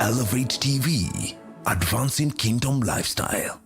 Elevate TV, advancing kingdom lifestyle.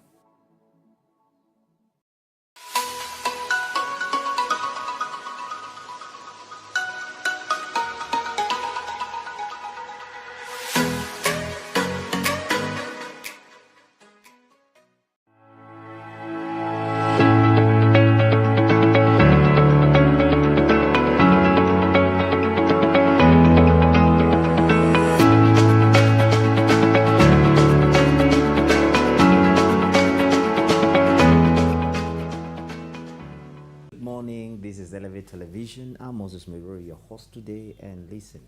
This is Elevate Television. I'm Moses Miruri, your host today. And listen,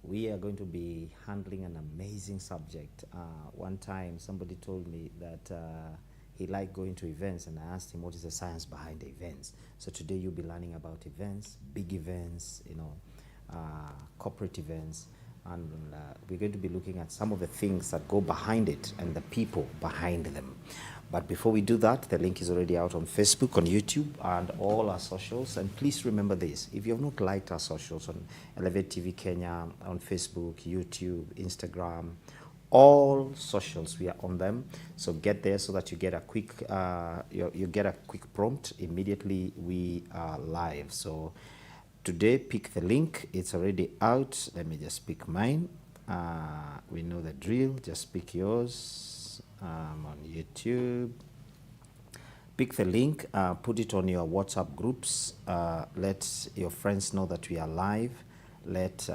we are going to be handling an amazing subject. One time somebody told me that he liked going to events, and I asked him what is the science behind the events. So today you'll be learning about events, big events, corporate events, and we're going to be looking at some of the things that go behind it and the people behind them. But before we do that, the link is already out on Facebook, on YouTube, and all our socials. And please remember this: if you have not liked our socials on Elevate TV Kenya, on Facebook, YouTube, Instagram, all socials, we are on them. So get there so that you get a quick you get a quick prompt immediately we are live. So today, pick the link. It's already out. Let me just pick mine. We know the drill. Just pick yours. On YouTube. Pick the link. Put it on your WhatsApp groups. Let your friends know that we are live. Let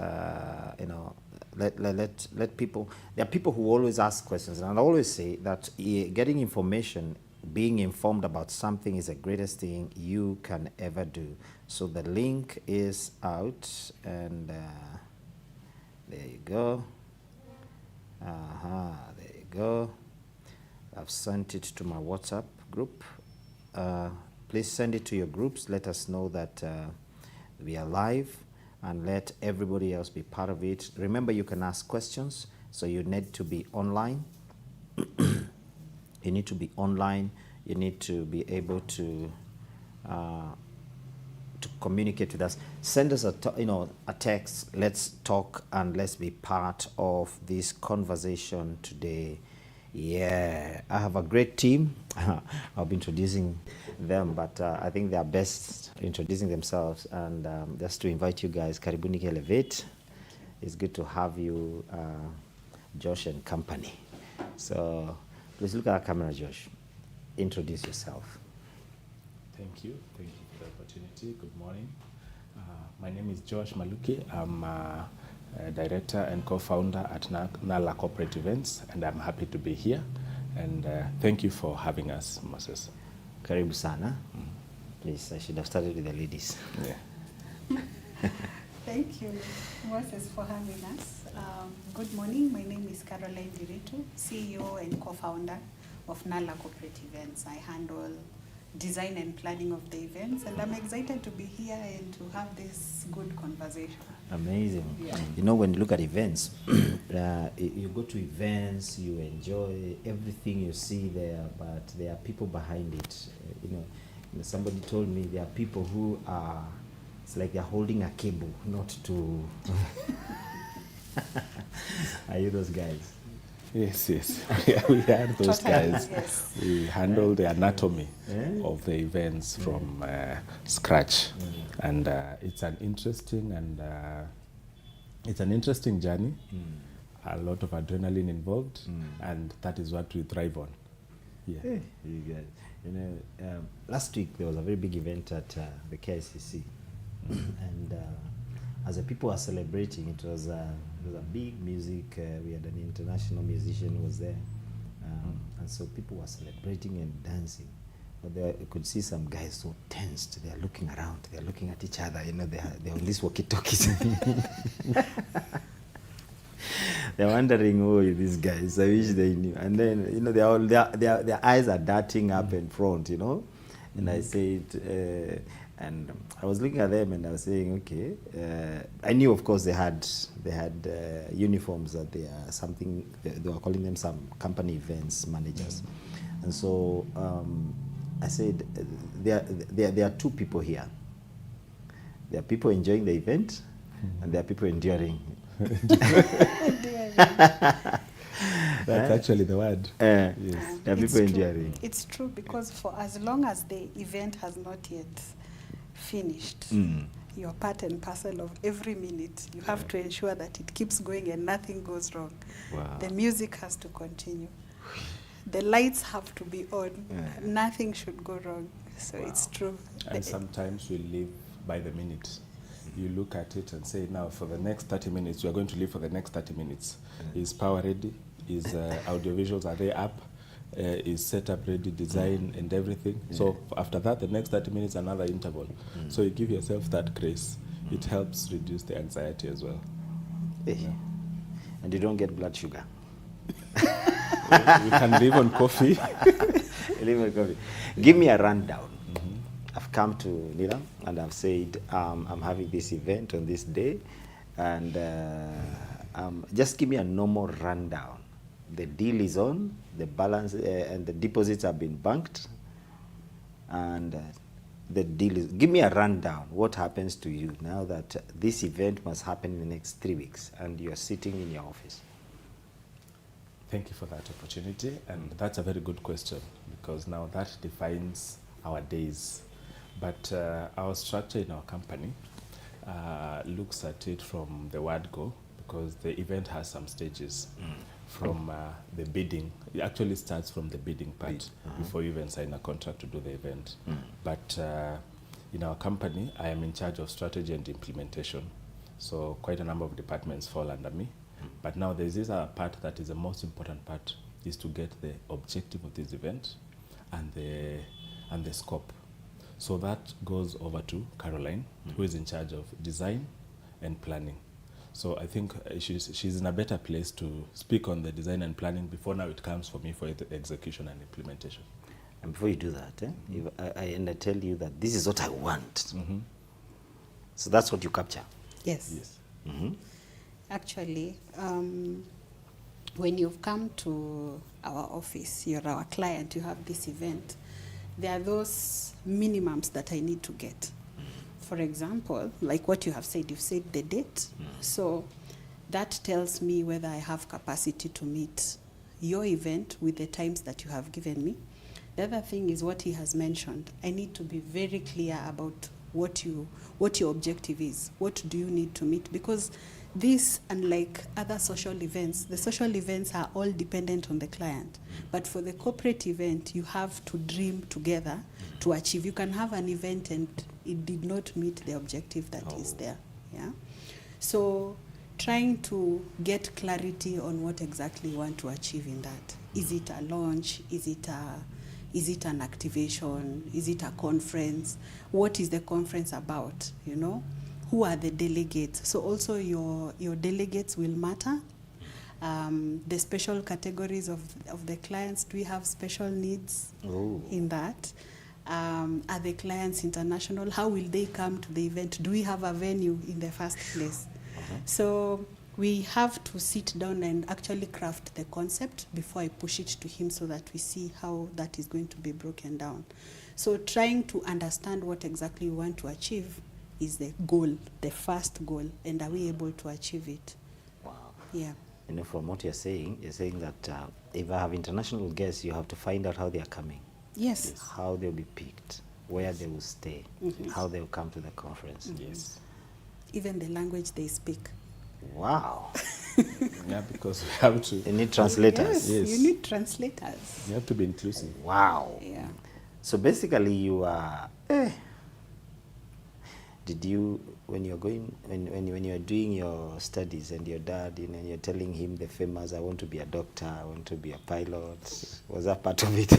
let people. There are people who always ask questions, and I always say that getting information, being informed about something, is the greatest thing you can ever do. So the link is out, and there you go. There you go. I've sent it to my WhatsApp group. Please send it to your groups. Let us know that we are live, and let everybody else be part of it. Remember, you can ask questions, so you need to be online. You need to be online. You need to be able to communicate with us. Send us a text. Let's talk, and let's be part of this conversation today. Yeah, I have a great team. I'll be introducing them, but I think they are best introducing themselves. And just to invite you guys, Karibuni Elevate. It's good to have you, Josh and company. So please look at the camera, Josh. Introduce yourself. Thank you for the opportunity. Good morning. My name is Josh Maluki. I'm Director and co-founder at Nala Corporate Events, and I'm happy to be here. And thank you for having us, Moses. Karibu sana. Please, I should have started with the ladies. Yeah. Thank you, Moses, for having us. Good morning. My name is Caroline Diritu, CEO and co-founder of Nala Corporate Events. I handle design and planning of the events, and I'm excited to be here and to have this good conversation. Amazing. Yeah. When you look at events, you go to events, you enjoy everything you see there, but there are people behind it. Somebody told me there are people who are, it's like they're holding a cable, not to. Are you those guys? Yes. We are those guys. Yes. We handle the anatomy of the events from scratch, and it's an interesting journey. A lot of adrenaline involved, and that is what we thrive on. Yeah. Hey, you guys. Last week there was a very big event at the KICC, and as the people were celebrating, it was a big music. We had an international musician who was there, and so people were celebrating and dancing. But you could see some guys so tensed. They are looking around. They are looking at each other. They're on these walkie-talkies. They're wondering who are these guys. I wish they knew. And then their eyes are darting up in front. And I said. And I was looking at them and I was saying, okay. I knew, of course, they had uniforms that they are something. They were calling them some company events managers, and so I said, there are two people here. There are people enjoying the event, and there are people enduring. That's actually the word. Yes. It's People true. enduring. It's true because for as long as the event has not yet finished, you're part and parcel of every minute. You have to ensure that it keeps going and nothing goes wrong. Wow. The music has to continue. The lights have to be on. Nothing should go wrong. So it's true. And sometimes we live by the minute. You look at it and say, now for the next 30 minutes, you are going to live for the next 30 minutes. Is power ready? Is audiovisuals, are they up? Is setup ready, design and everything? So after that, the next 30 minutes, another interval. So you give yourself that grace. It helps reduce the anxiety as well. And you don't get blood sugar. We can live on coffee. Live on coffee. Give me a rundown. I've come to Nilam and I've said I'm having this event on this day, and just give me a normal rundown. The deal is on, the balance and the deposits have been banked, and the deal is. Give me a rundown. What happens to you now that this event must happen in the next 3 weeks and you're sitting in your office? Thank you for that opportunity, and that's a very good question because now that defines our days. But our structure in our company looks at it from the word go, because the event has some stages. From the bidding, it actually starts from the bidding part before you even sign a contract to do the event. But in our company, I am in charge of strategy and implementation. So quite a number of departments fall under me. But now there's this other part that is the most important part, is to get the objective of this event and the scope. So that goes over to Caroline, who is in charge of design and planning. So I think she's in a better place to speak on the design and planning before now it comes for me for the execution and implementation. And before you do that, if I tell you that this is what I want. So that's what you capture. Yes. Yes. Actually, when you've come to our office, you're our client, you have this event, there are those minimums that I need to get. For example, like what you have said, you've said the date. So that tells me whether I have capacity to meet your event with the times that you have given me. The other thing is what he has mentioned. I need to be very clear about what your objective is. What do you need to meet? Because this, unlike other social events, the social events are all dependent on the client. But for the corporate event, you have to dream together to achieve. You can have an event and it did not meet the objective that is there. Yeah. So trying to get clarity on what exactly you want to achieve in that. Is it a launch? Is it an activation? Is it a conference? What is the conference about? You know? Who are the delegates? So also your delegates will matter. The special categories of the clients, do we have special needs in that? Are the clients international? How will they come to the event? Do we have a venue in the first place? So we have to sit down and actually craft the concept before I push it to him so that we see how that is going to be broken down. So trying to understand what exactly we want to achieve is the goal, the first goal, and are we able to achieve it? Wow. Yeah. You know, from what you're saying that if I have international guests, you have to find out how they are coming. Yes. How they'll be picked, where they will stay, how they'll come to the conference. Yes. Even the language they speak. Wow. Yeah, because we have to. You need translators. Yes. You need translators. You have to be inclusive. Wow. Yeah. So basically you are, did you, when you're doing your studies and your dad, you know, you're telling him the famous, I want to be a doctor, I want to be a pilot, was that part of it?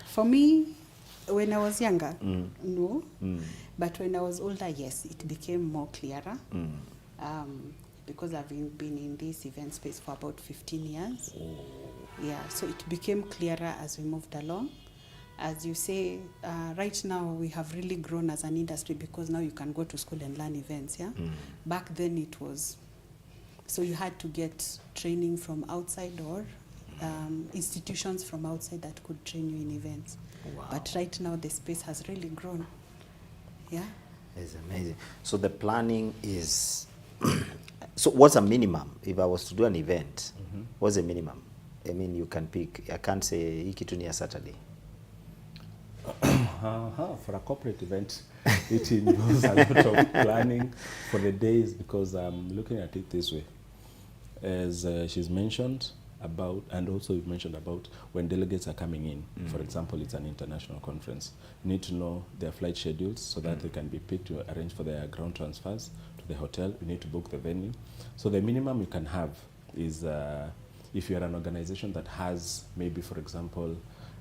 For me, when I was younger, no. But when I was older, yes, it became more clearer. Because I've been in this event space for about 15 years. Yeah, so it became clearer as we moved along. As you say, right now we have really grown as an industry because now you can go to school and learn events, yeah? Back then it was, so you had to get training from outside or institutions from outside that could train you in events. Wow. But right now the space has really grown, yeah? It's amazing. So the planning is, So what's a minimum? If I was to do an event, what's the minimum? I mean, you can pick. I can't say hii kitu ni ya Saturday. For a corporate event, it involves a lot of planning for the days, because I'm looking at it this way. As she's mentioned about, and also you've mentioned about when delegates are coming in, for example, it's an international conference, you need to know their flight schedules so that they can be picked to arrange for their ground transfers to the hotel. You need to book the venue. So the minimum you can have is, if you're an organization that has maybe, for example,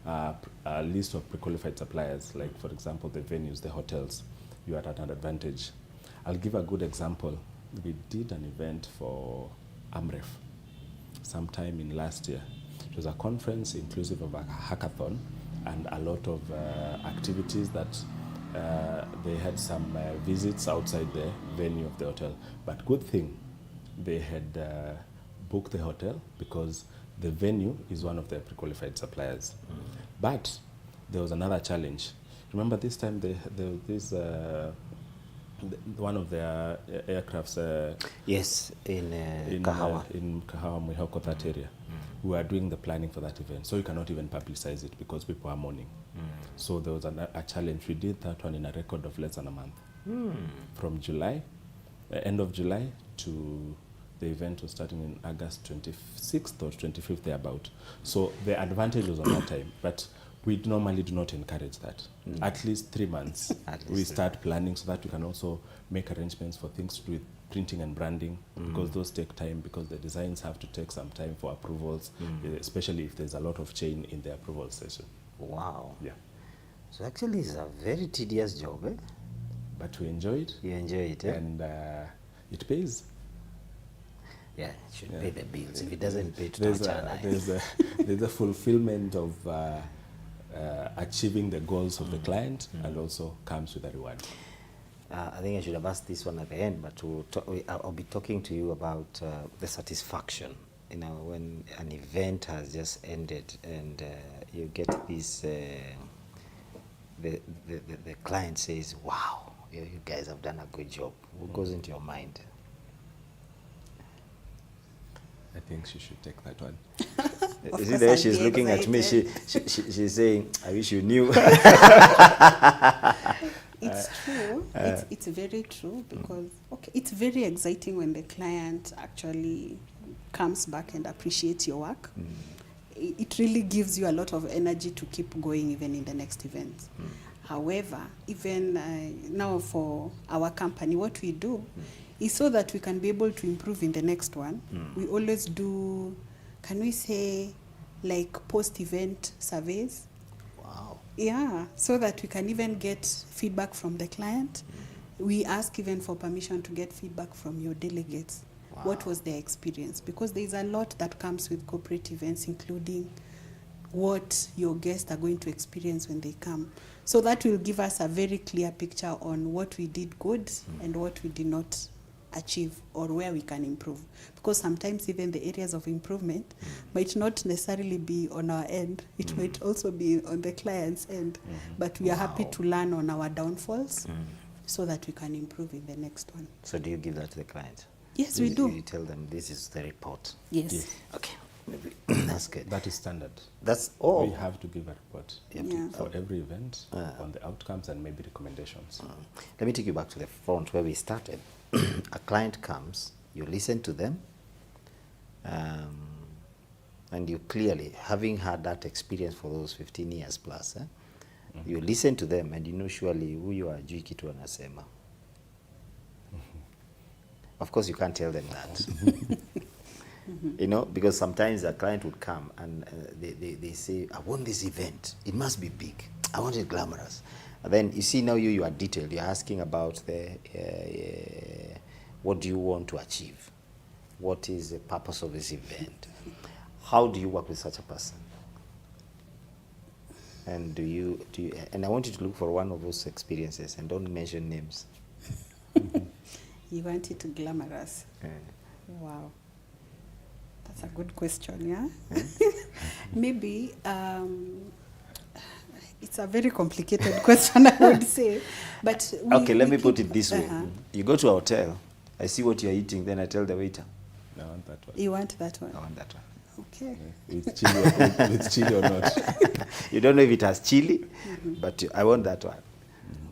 a list of pre-qualified suppliers, like for example the venues, the hotels, you are at an advantage. I'll give a good example. We did an event for AMREF sometime in last year. It was a conference inclusive of a hackathon and a lot of activities that they had some visits outside the venue of the hotel. But good thing, they had booked the hotel because the venue is one of their pre-qualified suppliers. But there was another challenge. Remember this time one of their aircrafts Yes, in Kahawa. In Kahawa, Mwihoko, that area. We are doing the planning for that event, so you cannot even publicize it because people are mourning. So there was a challenge. We did that one in a record of less than a month. From July, end of July to the event was starting in August 26th or 25th, thereabout. So the advantage was on that time, but we normally do not encourage that. At least 3 months, we start planning so that we can also make arrangements for things to do with printing and branding, because those take time, because the designs have to take some time for approvals, especially if there's a lot of chain in the approval session. Wow. Yeah. So actually it's a very tedious job, eh? But we enjoy it. You enjoy it, eh? And it pays. Yeah, it should pay the bills. If it doesn't pay, there's a fulfillment of achieving the goals of the client, and also comes with a reward. I think I should have asked this one at the end, but I'll be talking to you about the satisfaction. You know, when an event has just ended and you get this, the client says, "Wow, you guys have done a good job." What goes into your mind? I think she should take that one. Is it the way she's looking at me? She's saying, "I wish you knew." It's true. It's very true, because it's very exciting when the client actually comes back and appreciates your work. It really gives you a lot of energy to keep going even in the next event. However, even now for our company, what we do is so that we can be able to improve in the next one. We always do, can we say, like post-event surveys. Wow. Yeah, so that we can even get feedback from the client. We ask even for permission to get feedback from your delegates. Wow. What was their experience? Because there is a lot that comes with corporate events, including what your guests are going to experience when they come. So that will give us a very clear picture on what we did good and what we did not achieve, or where we can improve. Because sometimes even the areas of improvement might not necessarily be on our end. It might also be on the client's end. But we are happy to learn on our downfalls so that we can improve in the next one. So do you give that to the client? Yes, we do. You tell them this is the report? Yes. Okay. Maybe that's good. That is standard. That's all. We have to give a report for every event on the outcomes and maybe recommendations. Let me take you back to the front where we started. A client comes, you listen to them, and you clearly, having had that experience for those 15 years plus, you listen to them and you know surely who you are, hajui kitu anasema. Of course, you can't tell them that. You know, because sometimes a client would come and they say, "I want this event. It must be big. I want it glamorous." And then you see now you are detailed. You're asking about what do you want to achieve? What is the purpose of this event? How do you work with such a person? And do you and I want you to look for one of those experiences and don't mention names. You want it glamorous? Wow. That's a good question, yeah? Maybe it's a very complicated question, I would say. But let me put it this way. You go to a hotel I see what you're eating, then I tell the waiter. I want that one. You want that one? I want that one. Okay. With chili or, with chili or not. You don't know if it has chili, but I want that one.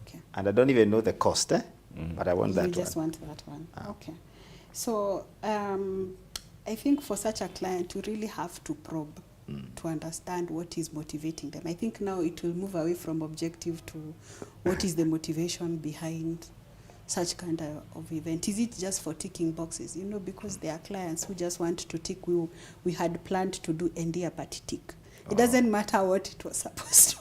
Okay. And I don't even know the cost, but I want that one. You just want that one. Okay. So I think for such a client, you really have to probe to understand what is motivating them. I think now it will move away from objective to what is the motivation behind such kind of event. Is it just for ticking boxes? You know, because there are clients who just want to tick. We had planned to do 𝗓𝗑𝗡𝗓𝗡 tick. It doesn't matter what it was supposed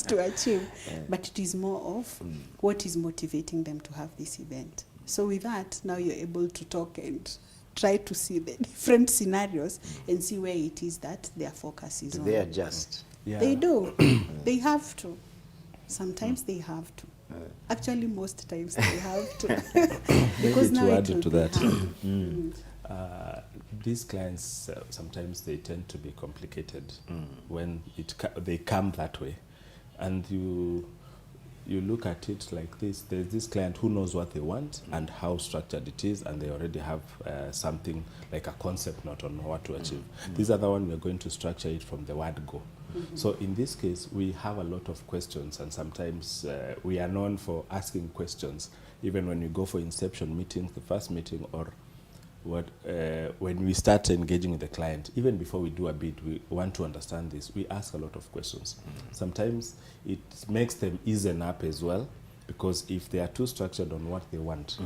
to achieve, but it is more of what is motivating them to have this event. So with that, now you're able to talk and try to see the different scenarios and see where it is that their focus is on. They adjust. Yeah. They do. They have to. Sometimes they have to. Actually, most times they have to. Because Maybe now to it add will to be that, hard. these clients, sometimes they tend to be complicated when they come that way. And you look at it like this. There's this client who knows what they want and how structured it is, and they already have something like a concept note on what to achieve. This other one, we're going to structure it from the word go. So in this case, we have a lot of questions, and sometimes we are known for asking questions, even when we go for inception meetings, the first meeting, or when we start engaging with the client. Even before we do a bid, we want to understand this. We ask a lot of questions. Sometimes it makes them easen up as well, because if they are too structured on what they want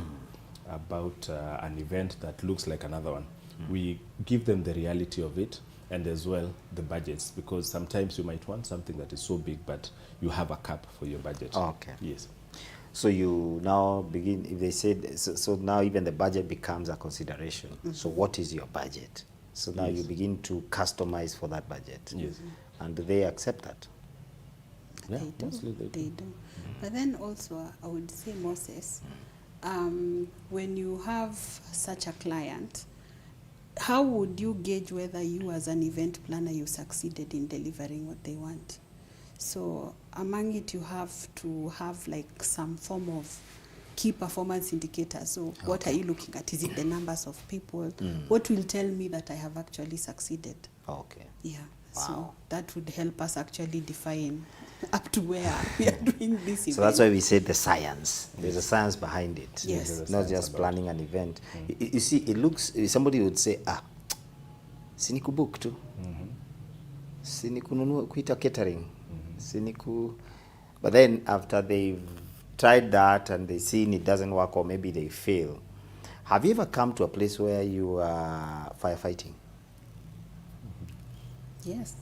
about an event that looks like another one, we give them the reality of it, and as well the budgets, because sometimes you might want something that is so big, but you have a cap for your budget. Okay. Yes. So you now begin, if they said, so now even the budget becomes a consideration. So what is your budget? So now you begin to customize for that budget. Yes. And do they accept that? Yeah, They do. mostly they do. But then also, I would say, Moses, when you have such a client, how would you gauge whether you as an event planner, you succeeded in delivering what they want? So among it, you have to have like some form of key performance indicators. So what are you looking at? Is it the numbers of people? What will tell me that I have actually succeeded? Okay. Yeah. Wow. So that would help us actually define up to where we are doing this event. So that's why we say the science. There's a science behind it. Yes. There's a Not science just about planning an event. You see, it looks, somebody would say, siniku book tu. Siniku nunua kuita catering. Siniku. But then after they've tried that and they've seen it doesn't work, or maybe they fail. Have you ever come to a place where you are firefighting? Yes.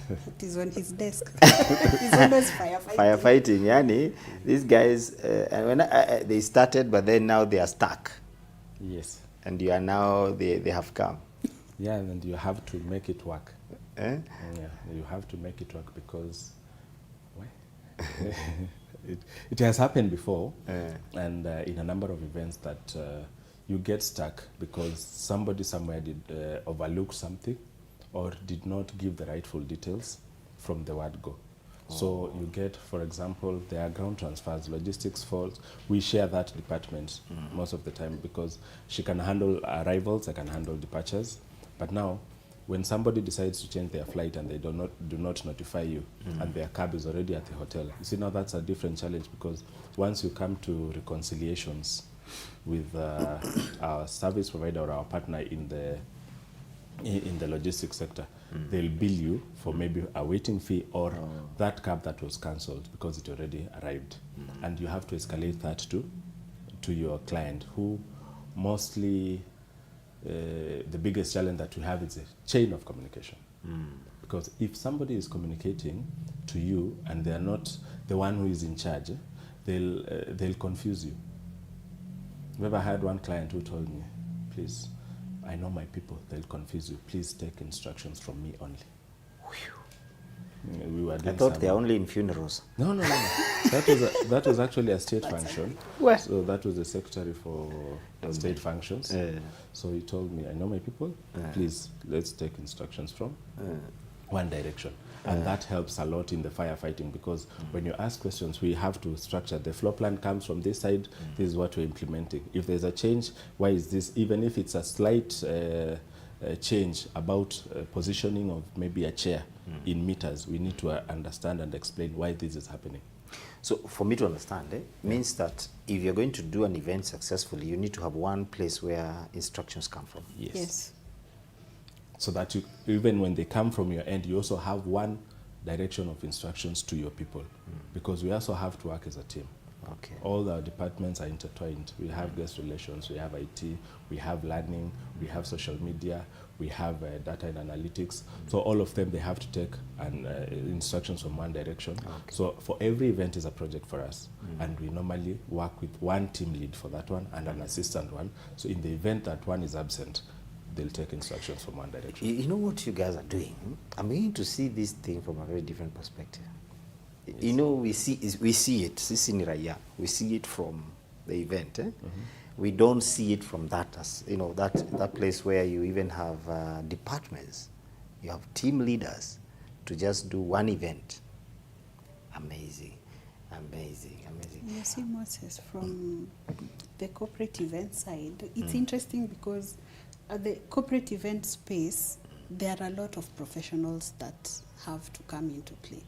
It is on his desk. He's always firefighting. Firefighting, yani, these guys, and when they started, but then now they are stuck. Yes. And you are now, they have come. Yeah, and you have to make it work. Eh? Yeah, you have to make it work, because it has happened before, and in a number of events that you get stuck because somebody somewhere did overlook something or did not give the rightful details from the word go. So you get, for example, there are ground transfers, logistics falls. We share that department most of the time, because she can handle arrivals, I can handle departures. But now, when somebody decides to change their flight and they do not notify you, and their cab is already at the hotel, you see, now that's a different challenge, because once you come to reconciliations with our service provider or our partner in the logistics sector, they'll bill you for maybe a waiting fee or that cab that was cancelled because it already arrived. And you have to escalate that to your client, who mostly, the biggest challenge that we have is a chain of communication. Because if somebody is communicating to you and they are not the one who is in charge, they'll confuse you. I've ever had one client who told me, please, I know my people, they'll confuse you. Please take instructions from me only. We were I thought they're only in funerals. No. That was actually a state function. Where? So that was the secretary for state functions. So he told me, I know my people, please, let's take instructions from one direction. And that helps a lot in the firefighting, because when you ask questions, we have to structure. The floor plan comes from this side, this is what we're implementing. If there's a change, why is this? Even if it's a slight change about positioning of maybe a chair in meters, we need to understand and explain why this is happening. So for me to understand, means that if you're going to do an event successfully, you need to have one place where instructions come from. Yes. So that you, even when they come from your end, you also have one direction of instructions to your people, because we also have to work as a team. Okay. All our departments are intertwined. We have guest relations, we have IT, we have learning, we have social media, we have data and analytics. So all of them, they have to take instructions from one direction. Okay. So for every event is a project for us. And we normally work with one team lead for that one and an assistant one. So in the event that one is absent, they'll take instructions from one direction. You know what you guys are doing? I'm beginning to see this thing from a very different perspective. Yes. You know, we see it, we see it from the event. We don't see it from that, as you know, that place where you even have departments, you have team leaders to just do one event. Amazing, amazing, amazing. You see, Moses, from the corporate event side, it's interesting because at the corporate event space, there are a lot of professionals that have to come into play.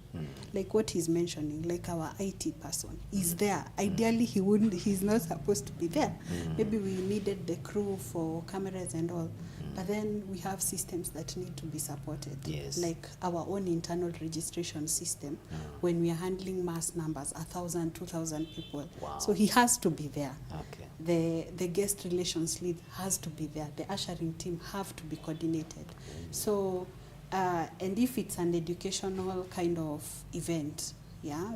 Like what he's mentioning, like our IT person is there. Ideally, he's not supposed to be there. Maybe we needed the crew for cameras and all. But then we have systems that need to be supported. Yes. Like our own internal registration system, when we are handling mass numbers, 1,000, 2,000 people. Wow. So he has to be there. Okay. The guest relations lead has to be there. The ushering team have to be coordinated. So, and if it's an educational kind of event,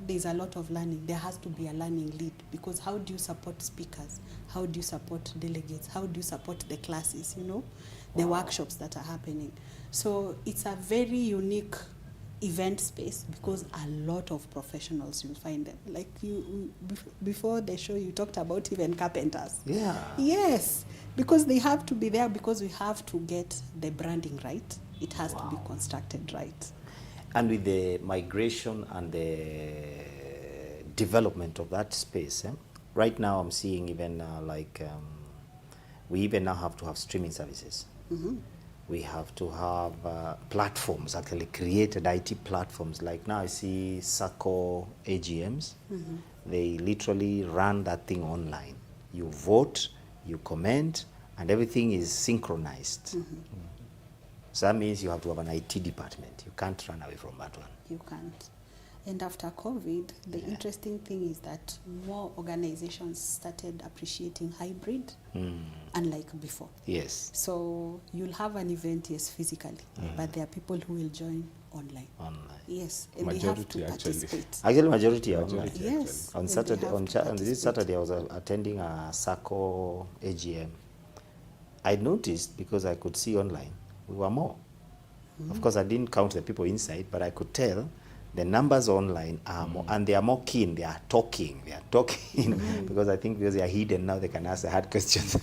there's a lot of learning. There has to be a learning lead, because how do you support speakers? How do you support delegates? How do you support the classes, you know, the workshops that are happening? So it's a very unique event space, because a lot of professionals, you'll find them. Like before the show, you talked about even carpenters. Yeah. Yes, because they have to be there, because we have to get the branding right. It has to be constructed right. And with the migration and the development of that space, right now I'm seeing even we even now have to have streaming services. We have to have platforms, actually created IT platforms. Like now I see SACCO AGMs. They literally run that thing online. You vote, you comment, and everything is synchronized. So that means you have to have an IT department. You can't run away from that one. You can't. And after COVID, the interesting thing is that more organizations started appreciating hybrid, unlike before. Yes. So you'll have an event, yes, physically, but there are people who will join online. Online. Yes, and Majority, they have to actually. participate. Actually, majority are online. Yes. On and Saturday, they have to this participate. Saturday, I was attending a SACCO AGM. I noticed, because I could see online, we were more. Of course, I didn't count the people inside, but I could tell the numbers online are more, and they are more keen. They are talking, because I think because they are hidden now, they can ask the hard questions.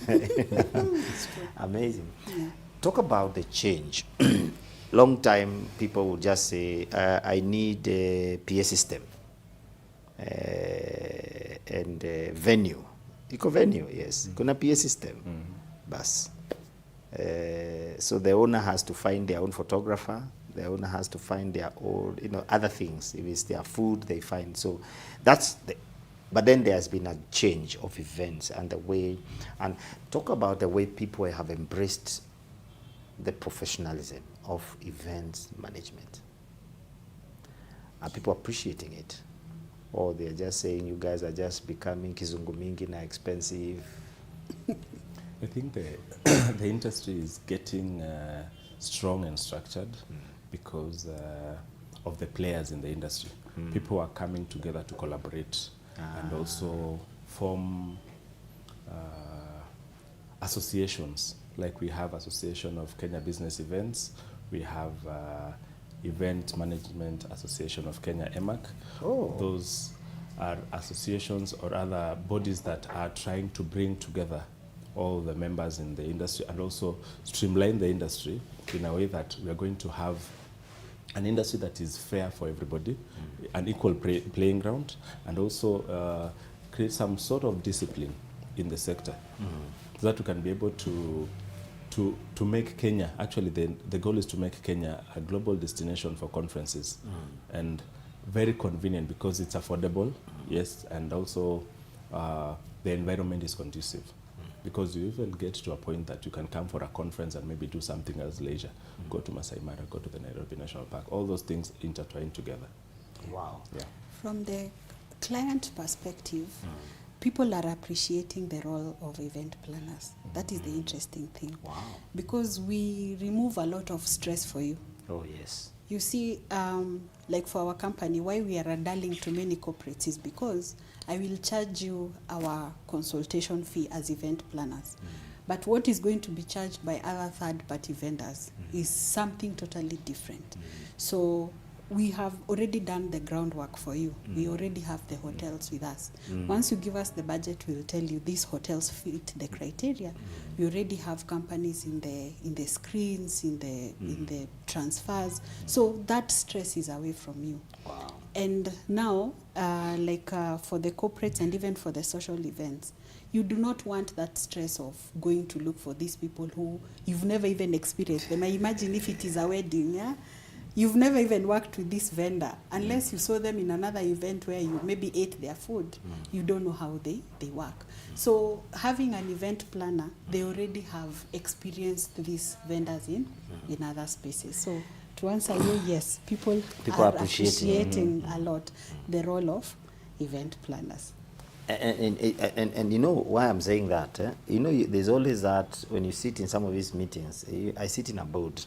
Amazing. Yeah. Talk about the change. Long time, people will just say, I need a PA system and venue. Venue, yes. Kuna PA system. Bas. So the owner has to find their own photographer. The owner has to find their own, other things. If it's their food, they find. So that's the. But then there's been a change of events and the way, and talk about the way people have embraced the professionalism of events management. Are people appreciating it, or they're just saying you guys are just becoming kizungu mingi na expensive? I think the industry is getting strong and structured because of the players in the industry. People are coming together to collaborate and also form associations. Like we have Association of Kenya Business Events, we have Event Management Association of Kenya, EMAC. Those are associations or other bodies that are trying to bring together all the members in the industry and also streamline the industry in a way that we are going to have an industry that is fair for everybody, an equal playing ground, and also create some sort of discipline in the sector, so that we can be able to make Kenya, actually the goal is to make Kenya a global destination for conferences, and very convenient because it's affordable, yes, and also the environment is conducive. Because you even get to a point that you can come for a conference and maybe do something as leisure. Go to Masai Mara, go to the Nairobi National Park. All those things intertwine together. Wow. Yeah. From the client perspective, people are appreciating the role of event planners. That is the interesting thing. Wow. Because we remove a lot of stress for you. Oh, yes. You see, like for our company, why we are a darling to many corporates is because I will charge you our consultation fee as event planners. But what is going to be charged by other third-party vendors is something totally different. So we have already done the groundwork for you. We already have the hotels with us. Once you give us the budget, we'll tell you these hotels fit the criteria. We already have companies in the screens, in the transfers. So that stress is away from you. Wow. And now, for the corporates and even for the social events, you do not want that stress of going to look for these people who you've never even experienced them. I imagine if it is a wedding, yeah? You've never even worked with this vendor. Unless you saw them in another event where you maybe ate their food, you don't know how they work. So having an event planner, they already have experienced these vendors in other spaces. So to answer you, yes, people are appreciating a lot the role of event planners. And you know why I'm saying that? You know, there's always that when you sit in some of these meetings, I sit in a board,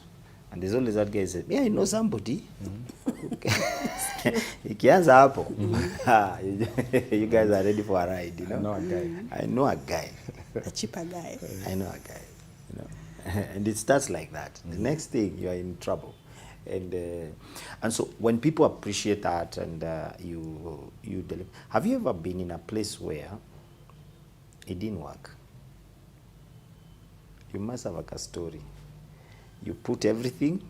and there's always that guy says, yeah, I know somebody. Ikianza hapo, you guys are ready for a ride, you know? I know a guy. A cheaper guy. I know a guy, you know? And it starts like that. The next thing, you are in trouble. And so when people appreciate that and you deliver, have you ever been in a place where it didn't work? You must have like a story. You put everything.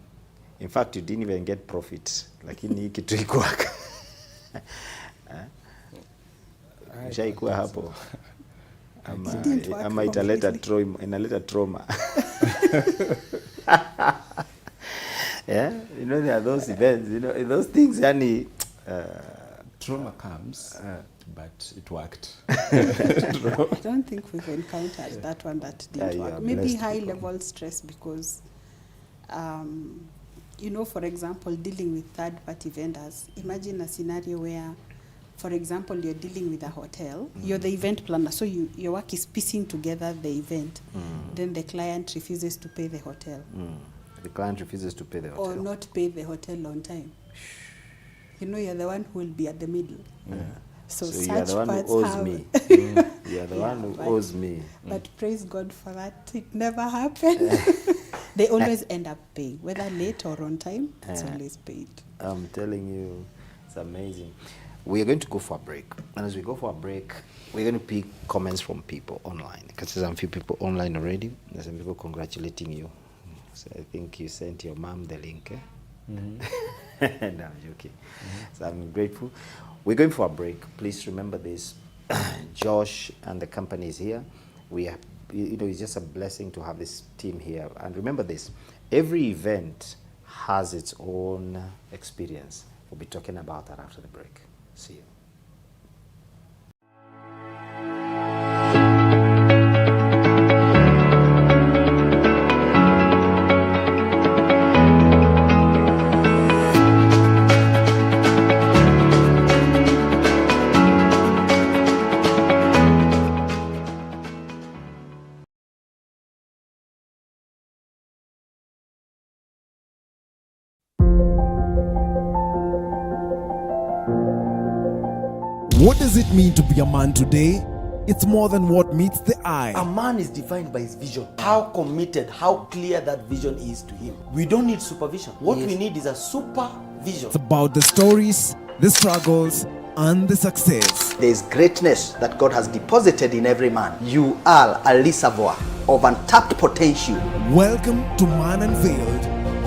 In fact, you didn't even get profit. Lakini kitu ikuwaka. Ushaikuwa hapo. Ama italeta trauma. Yeah, you know, there are those events, you know, those things, yani, trauma comes, but it worked. I don't think we've encountered that one that didn't work. Maybe high-level stress because, you know, for example, dealing with third-party vendors. Imagine a scenario where, for example, you're dealing with a hotel. You're the event planner, so your work is piecing together the event. Then the client refuses to pay the hotel. The client refuses to pay the hotel. Or not pay the hotel on time. You know, you're the one who will be at the middle. So you are the one who owes me. You are the one who owes me. But praise God for that. It never happened. They always end up paying. Whether late or on time, it's always paid. I'm telling you, it's amazing. We are going to go for a break. And as we go for a break, we're going to pick comments from people online. Because there's a few people online already. There's some people congratulating you. So I think you sent your mom the link. No, I'm joking. So I'm grateful. We're going for a break. Please remember this. Josh and the company is here. We have, you know, it's just a blessing to have this team here. And remember this. Every event has its own experience. We'll be talking about that after the break. See you. What does it mean to be a man today? It's more than what meets the eye. A man is defined by his vision. How committed, how clear that vision is to him. We don't need supervision. What we need is a supervision. It's about the stories, the struggles, and the success. There is greatness that God has deposited in every man. You are a reservoir of untapped potential. Welcome to Man Unveiled,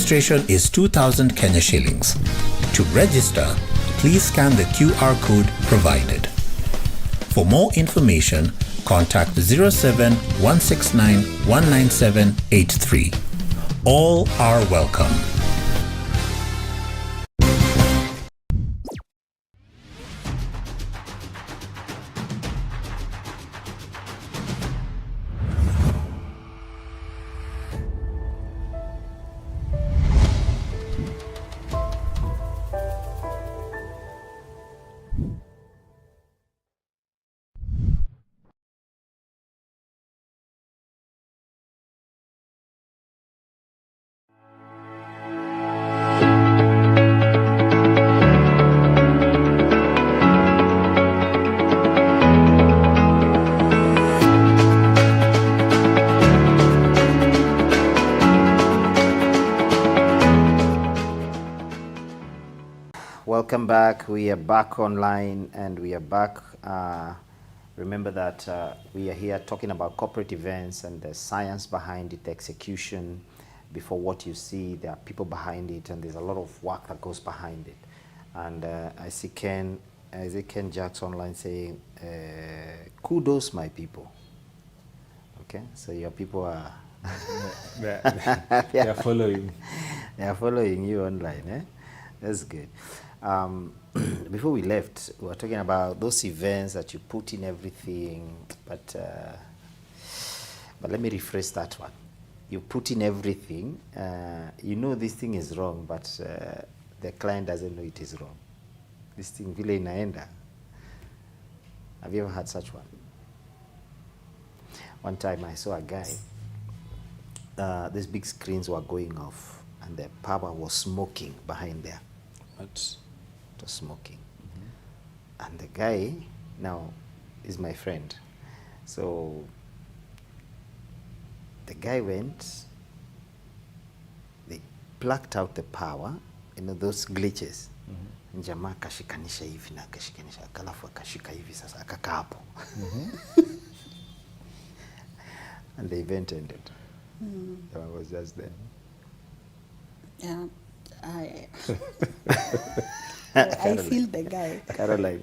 Registration is 2,000 Kenya shillings. To register, please scan the QR code provided. For more information, contact 07-169-19783. All are welcome. Welcome back. We are back online and we are back. Remember that we are here talking about corporate events and the science behind it, the execution. Before what you see, there are people behind it, and there's a lot of work that goes behind it. And I see Ken Jackson online saying, kudos my people. Okay, so your people are they are following. They are following you online, eh? That's good. Before we left, we were talking about those events that you put in everything, but let me rephrase that one. You put in everything, you know this thing is wrong, but the client doesn't know it is wrong. This thing vile inaenda. Have you ever had such one? One time I saw a guy, these big screens were going off and the power was smoking behind there. What? To smoking. And the guy now is my friend. So the guy went, they plucked out the power, you know, those glitches. Jamaa akashikanisha hivi na akashikanisha, akalafu akashika hivi sasa akakaa hapo. And the event ended. I was just there. Yeah, I feel the guy. Caroline.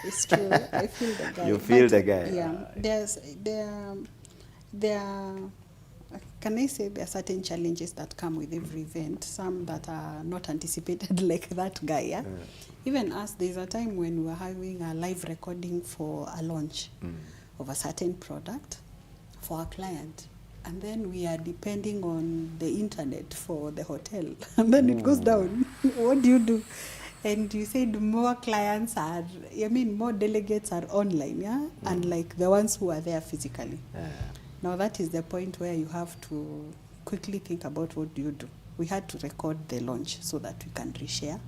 It's true. I feel the guy. You feel the guy. Yeah. Can I say there are certain challenges that come with every event, some that are not anticipated like that guy, yeah? Even us, there's a time when we were having a live recording for a launch of a certain product for a client. And then we are depending on the internet for the hotel. And then it goes down. What do you do? And you said more clients are, more delegates are online, yeah? Unlike the ones who are there physically. Now that is the point where you have to quickly think about what do you do. We had to record the launch so that we can reshare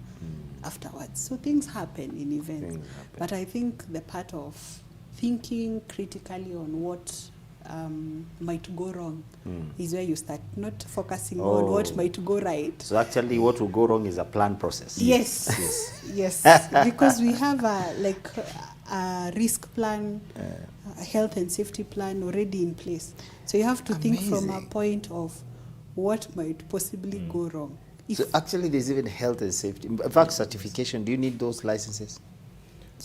afterwards. So things happen in events. But I think the part of thinking critically on what might go wrong is where you start not focusing on what might go right. So actually what will go wrong is a planned process. Yes. Because we have a risk plan, a health and safety plan already in place. So you have to think from a point of what might possibly go wrong. So actually there's even health and safety. In fact, certification, do you need those licenses?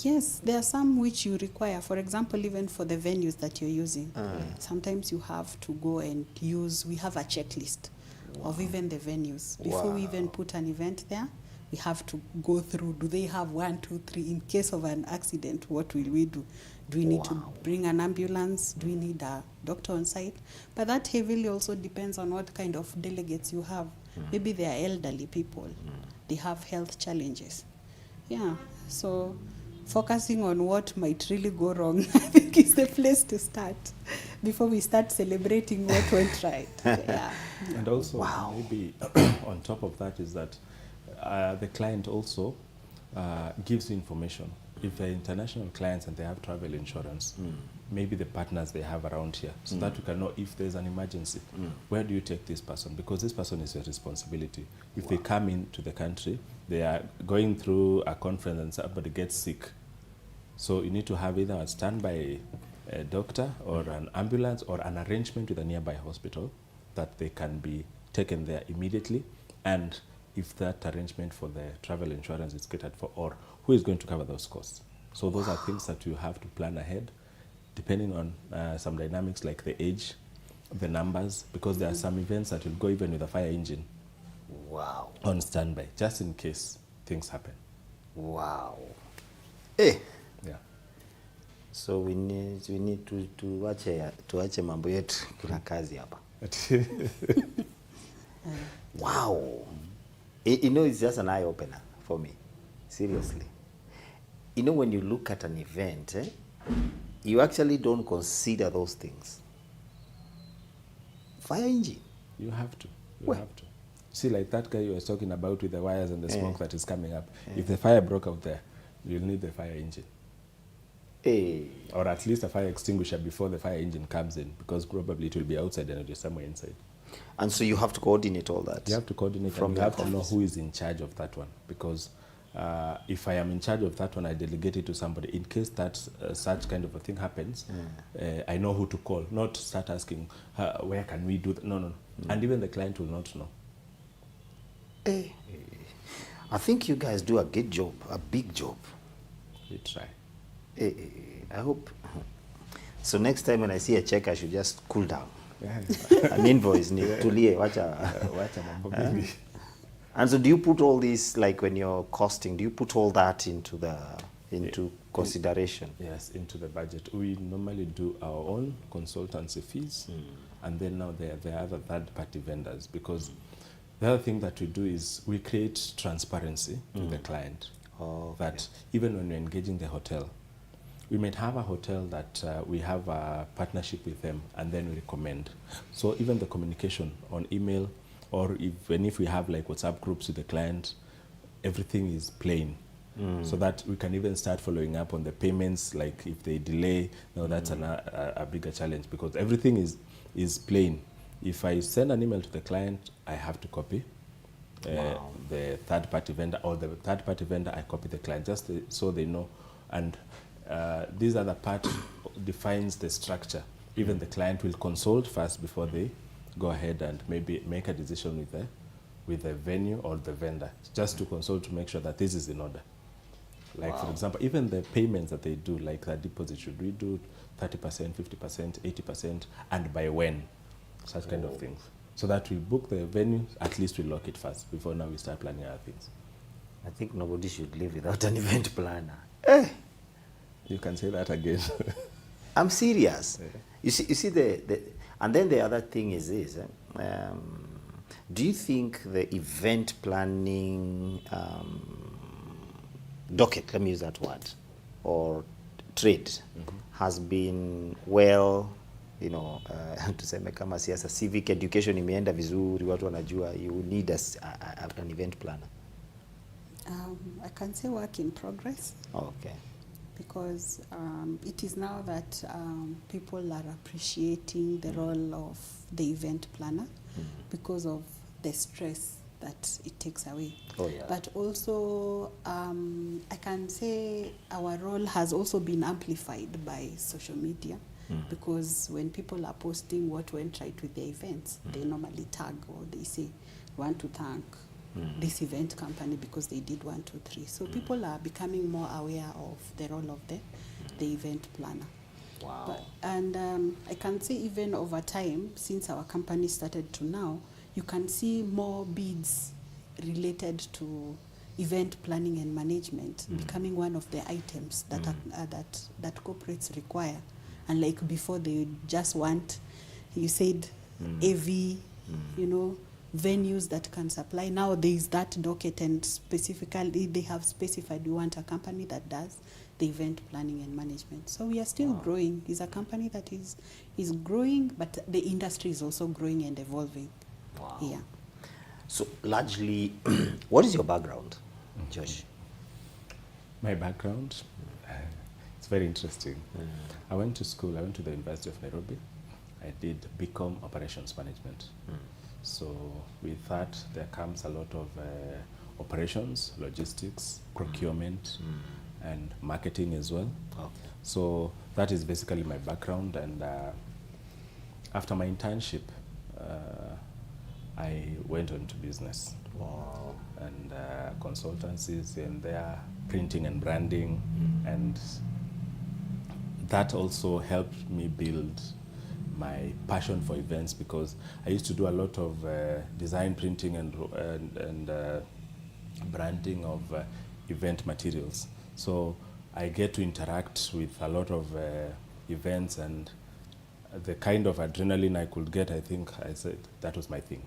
Yes, there are some which you require. For example, even for the venues that you're using, sometimes you have to go and use, we have a checklist of even the venues. Before we even put an event there, we have to go through, do they have 1, 2, 3, in case of an accident, what will we do? Do we need to bring an ambulance? Do we need a doctor on site? But that heavily also depends on what kind of delegates you have. Maybe they are elderly people. They have health challenges. Yeah, so focusing on what might really go wrong, I think is the place to start before we start celebrating what went right. Yeah. And also, maybe on top of that is that the client also gives information. If they're international clients and they have travel insurance, maybe the partners they have around here, so that we can know if there's an emergency, where do you take this person? Because this person is your responsibility. If they come into the country, they are going through a conference and somebody gets sick. So you need to have either a standby doctor or an ambulance or an arrangement with a nearby hospital that they can be taken there immediately. And if that arrangement for the travel insurance is catered for, or who is going to cover those costs. So those are things that you have to plan ahead, depending on some dynamics like the age, the numbers, because there are some events that will go even with a fire engine on standby, just in case things happen. Wow. Eh. Yeah. So we need to tuache mambo yetu, kuna kazi hapa. Wow. You know, it's just an eye opener for me. Seriously. You know, when you look at an event, you actually don't consider those things. Fire engine. You have to. You have to. See, like that guy you were talking about with the wires and the smoke that is coming up. If the fire broke out there, you'll need the fire engine. Or at least a fire extinguisher before the fire engine comes in, because probably it will be outside and it is somewhere inside. And so you have to coordinate all that. You have to coordinate, from and you have to know who is in charge of that one. Because if I am in charge of that one, I delegate it to somebody. In case that such kind of a thing happens, I know who to call, not start asking, where can we do that? No. And even the client will not know. I think you guys do a good job, a big job. We try. I hope. So next time when I see a check, I should just cool down. Yeah. An invoice, tulie, wacha mambo mingi. And so do you put all this, like when you're costing, do you put all that into consideration? Yes, into the budget. We normally do our own consultancy fees, and then now there are other third-party vendors, because the other thing that we do is we create transparency to the client. That even when we're engaging the hotel, we might have a hotel that we have a partnership with them and then we recommend. So even the communication on email, or even if we have like WhatsApp groups with the client, everything is plain. So that we can even start following up on the payments, like if they delay, no, that's a bigger challenge, because everything is plain. If I send an email to the client, I have to copy the third-party vendor, or the third-party vendor, I copy the client, just so they know. And this other part defines the structure. Even the client will consult first before they go ahead and maybe make a decision with the venue or the vendor, just to consult to make sure that this is in order. Like, for example, even the payments that they do, like that deposit, should we do 30%, 50%, 80%, and by when? Such kind of things. So that we book the venue, at least we lock it first, before now we start planning other things. I think nobody should live without an event planner. You can say that again. I'm serious. You see and then the other thing is this. Do you think the event planning docket, let me use that word, or trade, has been well, you know, tuseme kama siasa, civic education imeenda vizuri, watu wanajua you need an event planner? I can say work in progress. Okay. Because it is now that people are appreciating the role of the event planner because of the stress that it takes away. But also, I can say our role has also been amplified by social media, because when people are posting what went right with their events, they normally tag, or they say, want to thank this event company because they did 1, 2, 3. So people are becoming more aware of the role of the event planner. Wow. And I can say even over time, since our company started to now, you can see more bids related to event planning and management becoming one of the items that that corporates require. And like before, they just want, you said, AV, you know, venues that can supply. Now there is that docket, and specifically they have specified we want a company that does the event planning and management. So we are still growing. It's a company that is growing, but the industry is also growing and evolving. Wow. Yeah. So largely, what is your background, Josh? My background, it's very interesting. I went to school, I went to the University of Nairobi. I did BCom Operations Management. So with that, there comes a lot of operations, logistics, procurement, and marketing as well. Okay. So that is basically my background, and after my internship, I went on to business. Wow. And consultancies, and their printing and branding, and that also helped me build my passion for events, because I used to do a lot of design, printing, and branding of event materials. So I get to interact with a lot of events, and the kind of adrenaline I could get, I think I said that was my thing.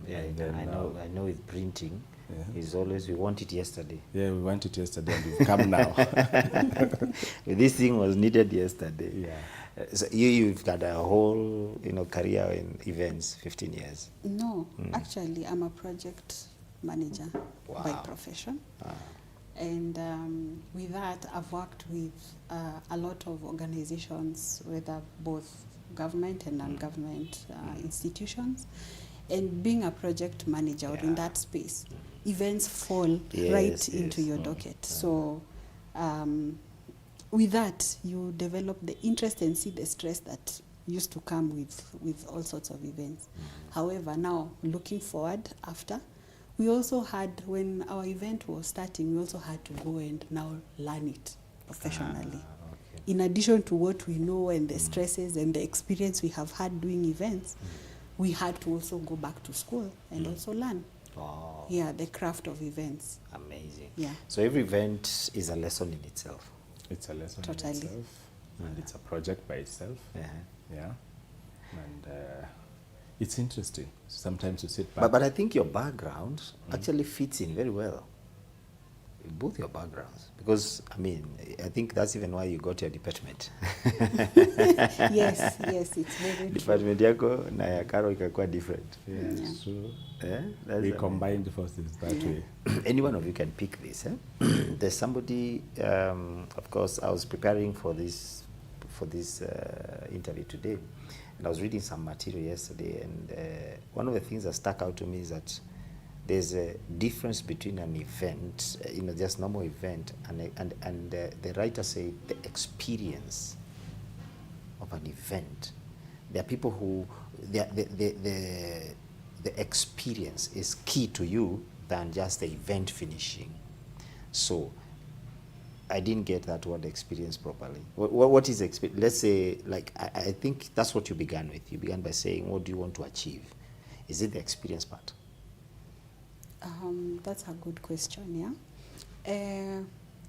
Yeah, And then, I know with printing, it's always, we want it yesterday. Yeah, we want it yesterday, and we've come now. This thing was needed yesterday. Yeah. So you've got a whole, career in events, 15 years. No, actually, I'm a project manager by profession. And with that, I've worked with a lot of organizations, whether both government and non-government institutions. And being a project manager or in that space, events fall right into your docket. So with that, you develop the interest and see the stress that used to come with all sorts of events. However, now looking forward after, we also had, when our event was starting, we also had to go and now learn it professionally. In addition to what we know and the stresses and the experience we have had doing events, we had to also go back to school and also learn. Wow. Yeah, the craft of events. Amazing. Yeah. So every event is a lesson in itself. It's a lesson Totally. in itself, and it's a project by itself. Yeah. And it's interesting. Sometimes you sit back. But I think your background actually fits in very well. Both your backgrounds, because I think that's even why you got your department. Yes, it's very true. Department yako na ya Karo ikakuwa different. Yeah, so That's we combined forces that way. Any one of you can pick this. There's somebody. Of course, I was preparing for this interview today, and I was reading some material yesterday, and one of the things that stuck out to me is that there's a difference between an event, just normal event, and the writer said the experience of an event. There are people who the experience is key to you than just the event finishing. So I didn't get that word experience properly. What is experience? Let's say, I think that's what you began with. You began by saying, what do you want to achieve? Is it the experience part? That's a good question, yeah.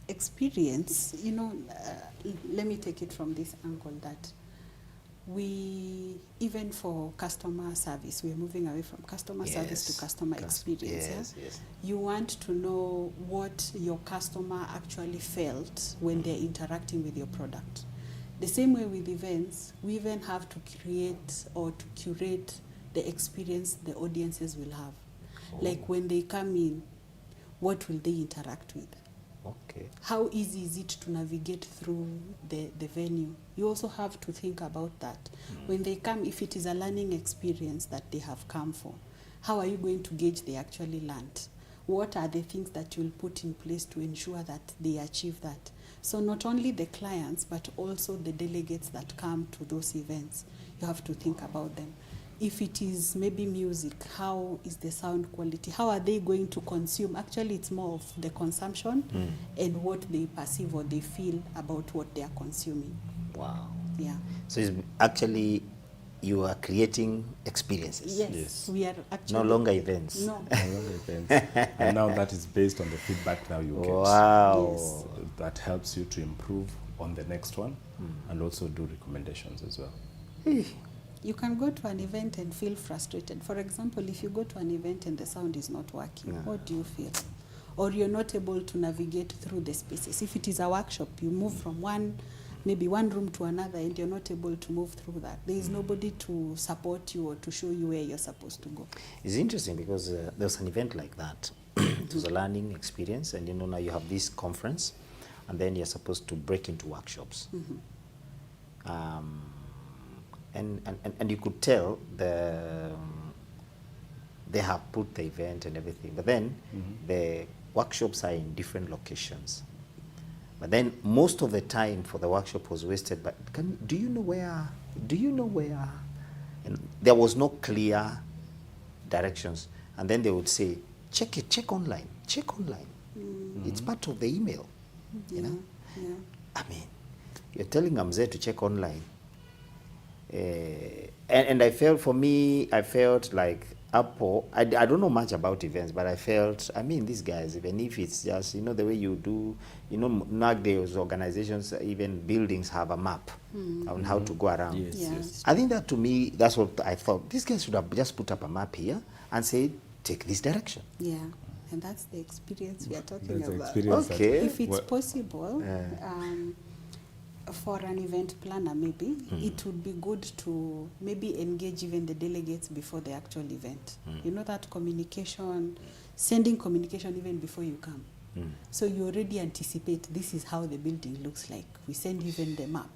Experience, let me take it from this angle that we, even for customer service, we're moving away from customer service to customer experience. Yes. You want to know what your customer actually felt when they're interacting with your product. The same way with events, we even have to create or to curate the experience the audiences will have. Like when they come in, what will they interact with? Okay. How easy is it to navigate through the venue? You also have to think about that. When they come, if it is a learning experience that they have come for, how are you going to gauge they actually learned? What are the things that you'll put in place to ensure that they achieve that? So not only the clients, but also the delegates that come to those events. You have to think about them. If it is maybe music, how is the sound quality? How are they going to consume? Actually, it's more of the consumption and what they perceive or they feel about what they are consuming. Wow. Yeah. So it's actually you are creating experiences. Yes. We are actually No longer events. No. And now that is based on the feedback now you get. Wow. Yes. That helps you to improve on the next one and also do recommendations as well. You can go to an event and feel frustrated. For example, if you go to an event and the sound is not working, what do you feel? Or you're not able to navigate through the spaces. If it is a workshop, you move from maybe one room to another and you're not able to move through that. There is nobody to support you or to show you where you're supposed to go. It's interesting because there was an event like that. It was a learning experience, and now you have this conference, and then you're supposed to break into workshops. And you could tell they have put the event and everything, but then the workshops are in different locations. But then most of the time for the workshop was wasted. But do you know where? And there was no clear directions. And then they would say, check it, check online. It's part of the email. You know? Yeah. I mean, you're telling Mzee to check online. And I felt like Apple, I don't know much about events, but I felt, these guys, even if it's just, the way you do, nowadays organizations, even buildings have a map on how to go around. Yes. I think that to me, that's what I thought. These guys should have just put up a map here and say, take this direction. Yeah. And that's the experience we are talking about. Okay. If it's possible, for an event planner maybe, it would be good to maybe engage even the delegates before the actual event. You know, that communication, sending communication even before you come. So you already anticipate this is how the building looks like. We send even the map.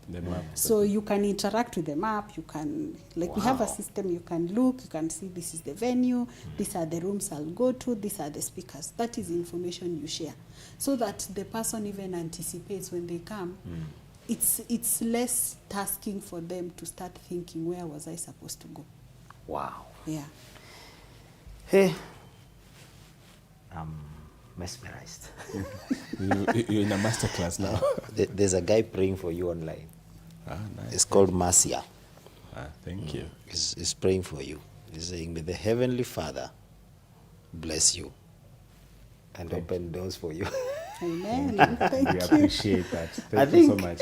So you can interact with the map. You can, we have a system, you can look, you can see this is the venue, these are the rooms I'll go to, these are the speakers. That is information you share. So that the person even anticipates when they come. It's less tasking for them to start thinking, where was I supposed to go? Wow. Yeah. Hey, I'm mesmerized. You're in a masterclass now. There's a guy praying for you online. Nice. It's called Marcia. Thank you. He's praying for you. He's saying, may the Heavenly Father bless you and open doors for you. Amen. We Thank you. appreciate that. Thank you so much.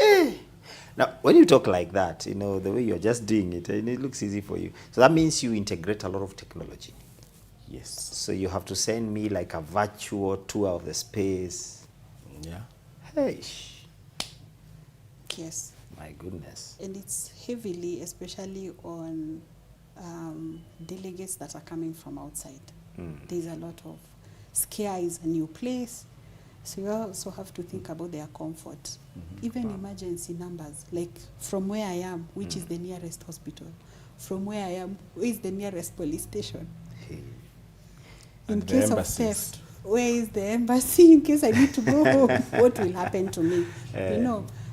Now, when you talk like that, the way you're just doing it, and it looks easy for you. So that means you integrate a lot of technology. Yes. So you have to send me like a virtual tour of the space. Yeah. Hey. Yes. My goodness. And it's heavily, especially on delegates that are coming from outside. There's a lot of scare is a new place. So you also have to think about their comfort. Even emergency numbers, like from where I am, which is the nearest hospital. From where I am, where is the nearest police station? Hey. In case of theft, where is the embassy? In case I need to go home, what will happen to me?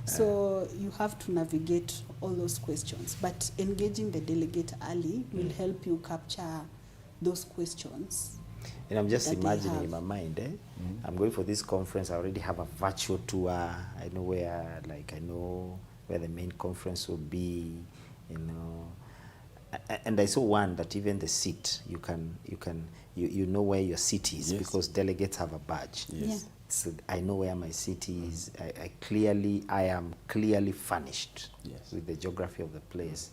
So you have to navigate all those questions. But engaging the delegate early will help you capture those questions. And I'm just imagining in my mind, I'm going for this conference, I already have a virtual tour, I know where the main conference will be, And I saw one that even the seat, you know where your seat is, because delegates have a badge. Yes. So I know where my seat is. I am clearly furnished with the geography of the place.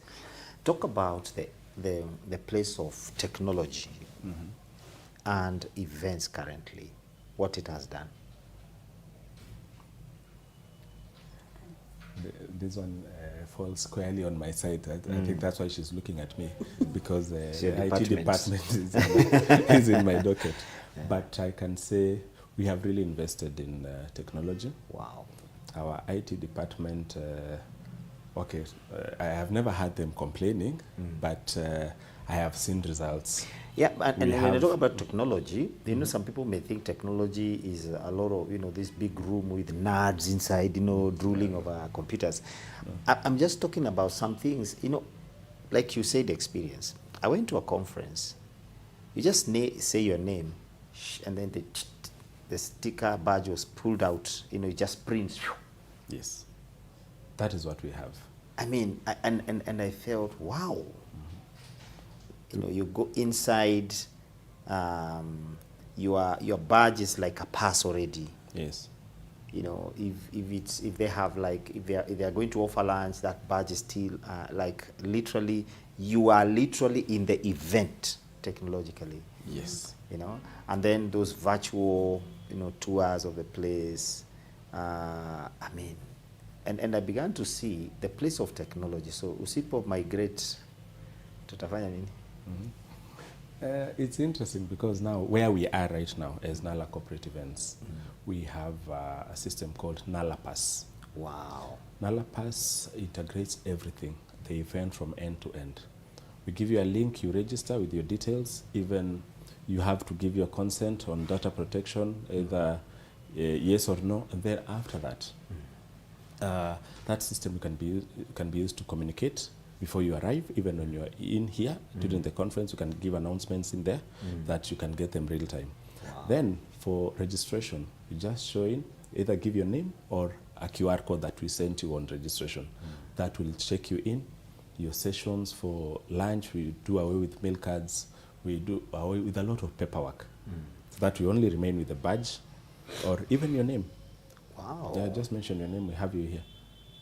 Talk about the place of technology and events currently, what it has done. This one falls squarely on my side. I think that's why she's looking at me, because the IT department is in my docket. But I can say we have really invested in technology. Wow. Our IT department, I have never had them complaining, but I have seen results. Yeah, and when I talk about technology, some people may think technology is a lot of, this big room with nerds inside, drooling over computers. I'm just talking about some things, like you said, experience. I went to a conference. You just say your name, and then the sticker badge was pulled out. You know, it just prints. Yes. That is what we have. I mean, and I felt, wow. You know, you go inside, your badge is like a pass already. Yes. You know, if they have like, if they are going to offer lunch, that badge is still like literally, you are literally in the event technologically. Yes. You know, and then those virtual, you know, tours of the place. I mean, and I began to see the place of technology. So usipo migrate, tutafanya nini? It's interesting because now where we are right now as NALA corporate events, we have a system called NALA Pass. Wow. NALA Pass integrates everything, the event from end to end. We give you a link, you register with your details, even you have to give your consent on data protection, either yes or no, and then after that, that system can be used to communicate before you arrive, even when you're in here, during the conference, you can give announcements in there that you can get them real time. Wow. Then for registration, you just show in, either give your name or a QR code that we sent you on registration. That will check you in. Your sessions for lunch, we do away with meal cards, we do away with a lot of paperwork. So that we only remain with the badge or even your name. Wow. Yeah, just mention your name, we have you here.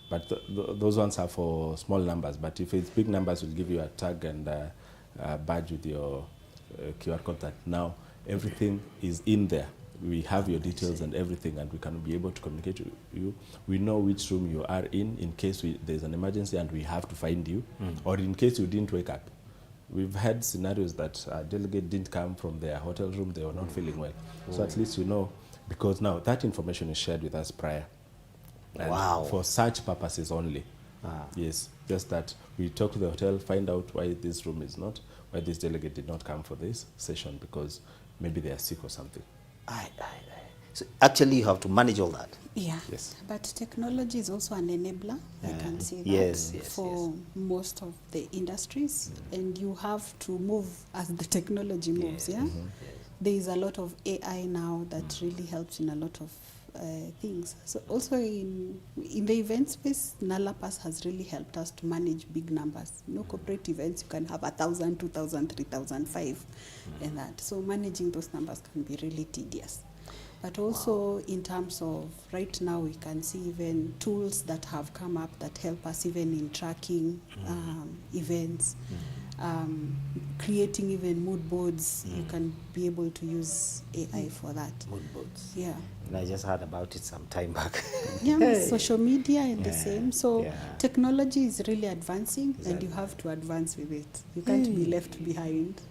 But those ones are for small numbers. But if it's big numbers, we'll give you a tag and a badge with your QR code that now everything is in there. We have your details and everything, and we can be able to communicate to you. We know which room you are in case there's an emergency and we have to find you, or in case you didn't wake up. We've had scenarios that a delegate didn't come from their hotel room, they were not feeling well. So at least you know, because now that information is shared with us prior. And wow. For such purposes only. Yes, just that we talk to the hotel, find out why this room is not, why this delegate did not come for this session, because maybe they are sick or something. So actually you have to manage all that. Yeah. Yes. But technology is also an enabler. I can say that Yes, for most of the industries, and you have to move as the technology moves. Yeah. There is a lot of AI now that really helps in a lot of things. So also in the event space, NALA Pass has really helped us to manage big numbers. You know, corporate events, you can have 1,000, 2,000, 3,000, 5, and that. So managing those numbers can be really tedious. But also in terms of right now, we can see even tools that have come up that help us even in tracking events, creating even mood boards. You can be able to use AI for that. Mood boards. Yeah. And I just heard about it some time back. Yeah, social media and the same. So technology is really advancing, and you have to advance with it. You can't be left behind.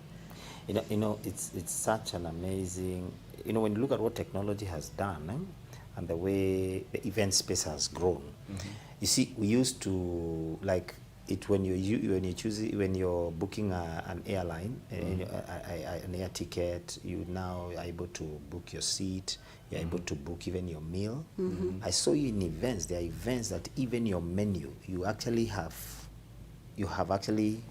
You know, it's such an amazing. You know, when you look at what technology has done, and the way the event space has grown. You see, we used to like it when you're booking an airline, an air ticket. You now are able to book your seat. You're able to book even your meal. I saw you in events. There are events that even your menu, you have actually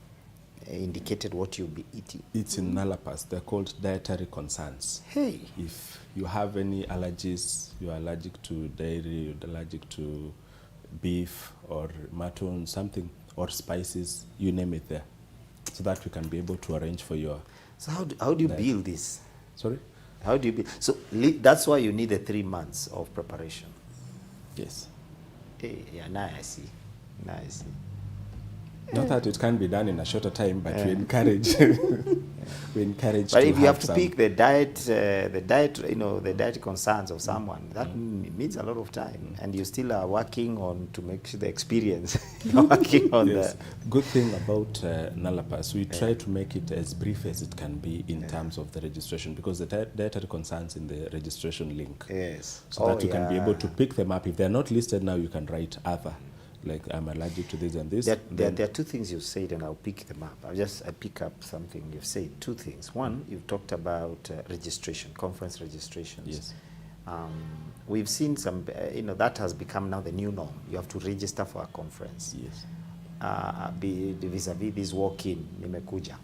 indicated what you'll be eating. It's in NALA Pass. They're called dietary concerns. Hey. If you have any allergies, you're allergic to dairy, you're allergic to beef or mutton, something, or spices, you name it there, so that we can be able to arrange for your. So how do you build this? Sorry? How do you build? So that's why you need the 3 months of preparation. Yes. Hey, yeah, now I see. Now I see. Not that it can be done in a shorter time, but we encourage. We encourage. But to if you have to some pick the diet, you know, the diet concerns of someone, that means a lot of time, and you still are working on to make sure the experience. You're working on yes. Good thing about NALA Pass, we try to make it as brief as it can be in terms of the registration, because the dietary concerns in the registration link. Yes. So that you can be able to pick them up. If they're not listed now, you can write other. Like I'm allergic to this and this. There are 2 things you've said, and I'll pick them up. I pick up something you've said. 2 things. One, you've talked about registration, conference registrations. Yes. We've seen some, you know, that has become now the new norm. You have to register for a conference. Yes. Vis-a-vis this walk-in, nimekuja.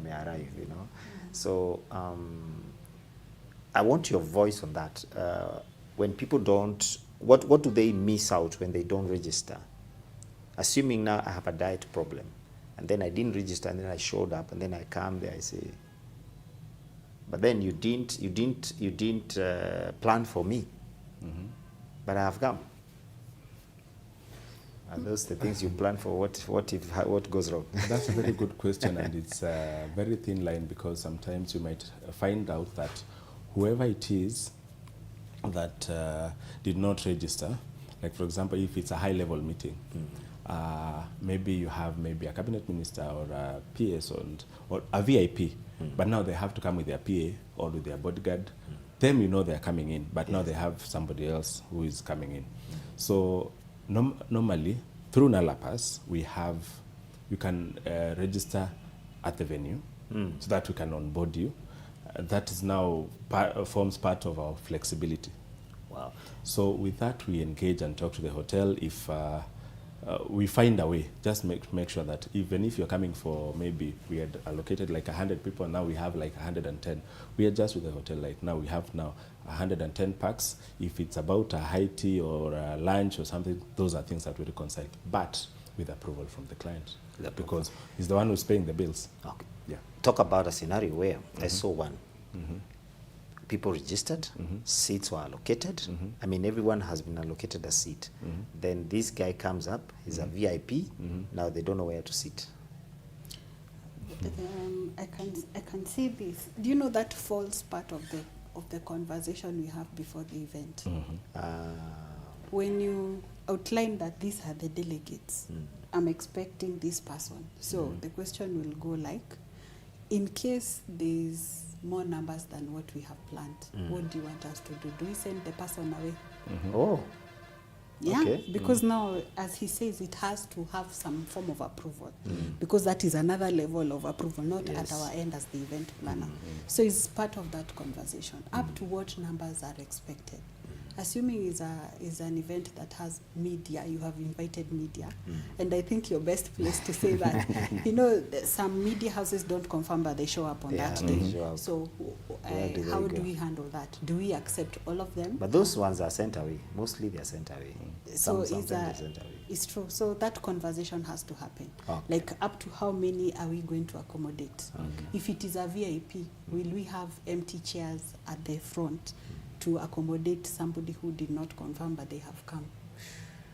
arrive, you know. So I want your voice on that. When people don't, what do they miss out when they don't register? Assuming now I have a diet problem, and then I didn't register, and then I showed up, and then I come there, I say, but then you didn't plan for me, but I have come. Are those the things you plan for? What goes wrong? That's a very good question, and it's a very thin line, because sometimes you might find out that whoever it is that did not register, like for example, if it's a high-level meeting, maybe you have a cabinet minister or a PS or a VIP, but now they have to come with their PA or with their bodyguard. Them, you know, they're coming in, but now they have somebody else who is coming in. So normally, through NALAPAS, you can register at the venue so that we can onboard you. That is now forms part of our flexibility. Wow. So with that, we engage and talk to the hotel. If we find a way, just make sure that even if you're coming for, maybe we had allocated like 100 people, now we have like 110. We adjust with the hotel, like now we have 110 packs. If it's about a high tea or a lunch or something, those are things that we reconcile, but with approval from the client, because he's the one who's paying the bills. Okay. Yeah. Talk about a scenario where I saw one. People registered, seats were allocated. I mean, everyone has been allocated a seat. Then this guy comes up, he's a VIP. Now they don't know where to sit. I can see this. Do you know that falls part of the conversation we have before the event? When you outline that these are the delegates, I'm expecting this person. So the question will go like, in case there's more numbers than what we have planned, what do you want us to do? Do we send the person away? Oh. Yeah, Okay. because now, as he says, it has to have some form of approval, because that is another level of approval, not at our end as the event planner. So it's part of that conversation. Up to what numbers are expected. Assuming is an event that has media, you have invited media, and I think you're best placed to say that. You know, some media houses don't confirm, but they show up on that day. So how do we handle that? Do we accept all of them? But those ones are sent away. Mostly they are sent away. So Sent away. it's true. So that conversation has to happen. Okay. Like, up to how many are we going to accommodate? If it is a VIP, will we have empty chairs at the front to accommodate somebody who did not confirm but they have come?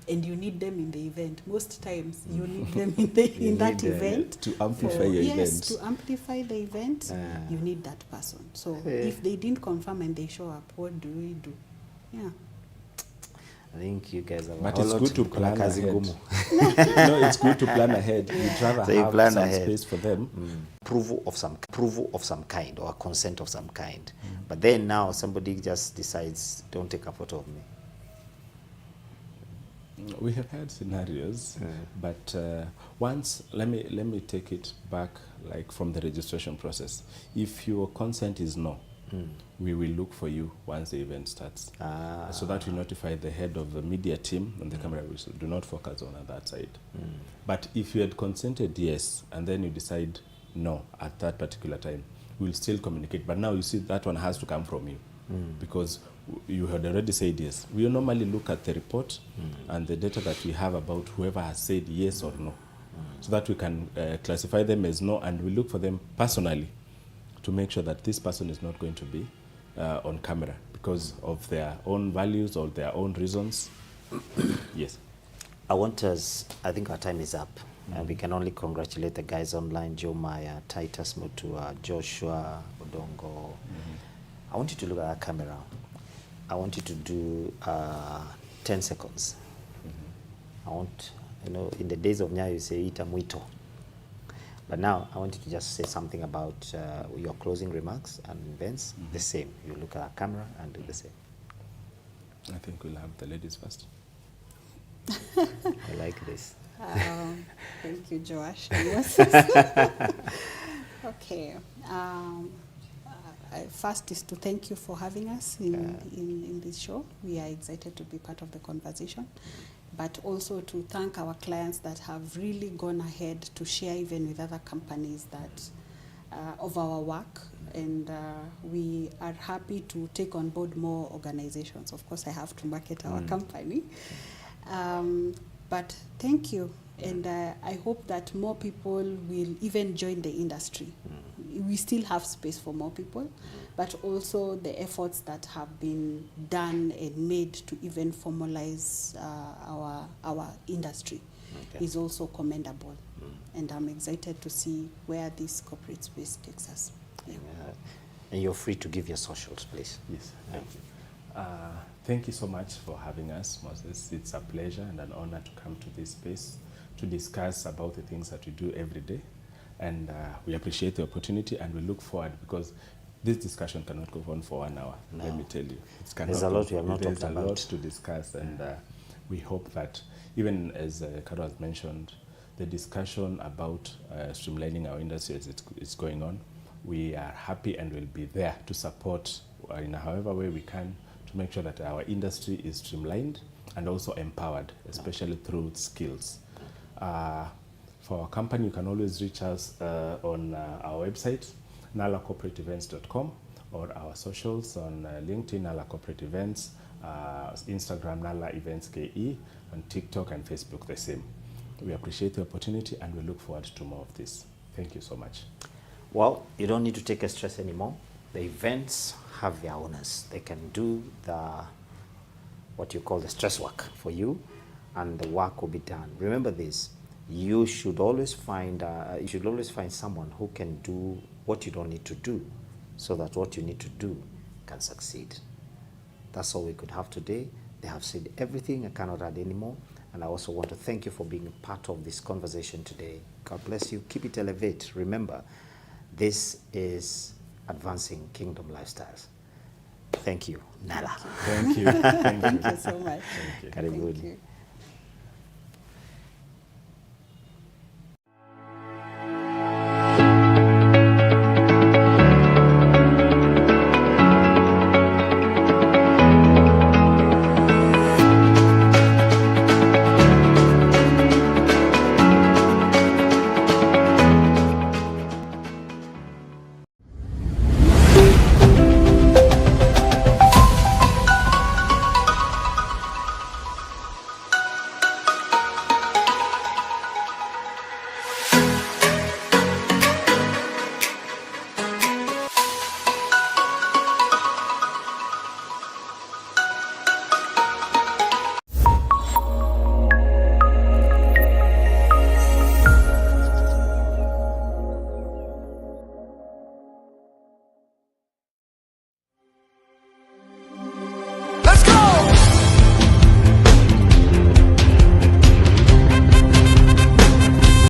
And you need them in the event. Most times you need them in that event. To amplify your event. Yes, to amplify the event, you need that person. So if they didn't confirm and they show up, what do we do? Yeah. I think you guys have But a it's lot good to to plan kazi ahead. ngumu. No, it's good to plan ahead. You'd rather So you have plan some ahead. space for them. Approval of some kind, or consent of some kind. But then now somebody just decides, don't take a photo of me. We have had scenarios, but once, let me take it back, like from the registration process. If your consent is no, we will look for you once the event starts, so that we notify the head of the media team and the camera. We do not focus on that side. But if you had consented yes, and then you decide no at that particular time, we'll still communicate. But now you see that one has to come from you, because you had already said yes. We normally look at the report and the data that we have about whoever has said yes or no, so that we can classify them as no, and we look for them personally to make sure that this person is not going to be on camera because of their own values or their own reasons. Yes. I think our time is up. And we can only congratulate the guys online, Joe Maya, Titus Mutua, Joshua, Odongo. I want you to look at that camera. I want you to do 10 seconds. I want, in the days of Nyayo, you say ita mwito. But now I want you to just say something about your closing remarks and events. The same. You look at our camera and do the same. I think we'll have the ladies first. I like this. Thank you, Josh. Okay. First is to thank you for having us in this show. We are excited to be part of the conversation, but also to thank our clients that have really gone ahead to share even with other companies that of our work, and we are happy to take on board more organizations. Of course, I have to market our company. But thank you, and I hope that more people will even join the industry. We still have space for more people, but also the efforts that have been done and made to even formalize our industry is also commendable. And I'm excited to see where this corporate space takes us. Yeah. And you're free to give your socials, please. Yes, thank you. Thank you so much for having us, Moses. It's a pleasure and an honor to come to this space to discuss about the things that we do every day. And we appreciate the opportunity, and we look forward, because this discussion cannot go on for 1 hour, let me tell you. There's a lot we have not talked about. There's a lot to discuss, and we hope that, even as Karo has mentioned, the discussion about streamlining our industry as it's going on, we are happy and will be there to support in however way we can to make sure that our industry is streamlined and also empowered, especially through skills. For our company, you can always reach us on our website, 𝗓𝗏𝗏𝗡𝗏𝗡𝗏, or our socials on LinkedIn, 𝗓𝗏𝗏𝗏𝗡𝗏𝗏, Instagram, 𝗓𝗏𝗏𝗏𝗡𝗏𝗏, and TikTok and Facebook the same. We appreciate the opportunity, and we look forward to more of this. Thank you so much. Well, you don't need to take a stress anymore. The events have their owners. They can do what you call the stress work for you, and the work will be done. Remember this: you should always find someone who can do what you don't need to do, so that what you need to do can succeed. That's all we could have today. They have said everything. I cannot add anymore. And I also want to thank you for being a part of this conversation today. God bless you. Keep it elevate. Remember, this is Advancing Kingdom Lifestyles. Thank you, Nala. Thank you. Thank you so much. Thank you. Karibu. Thank you.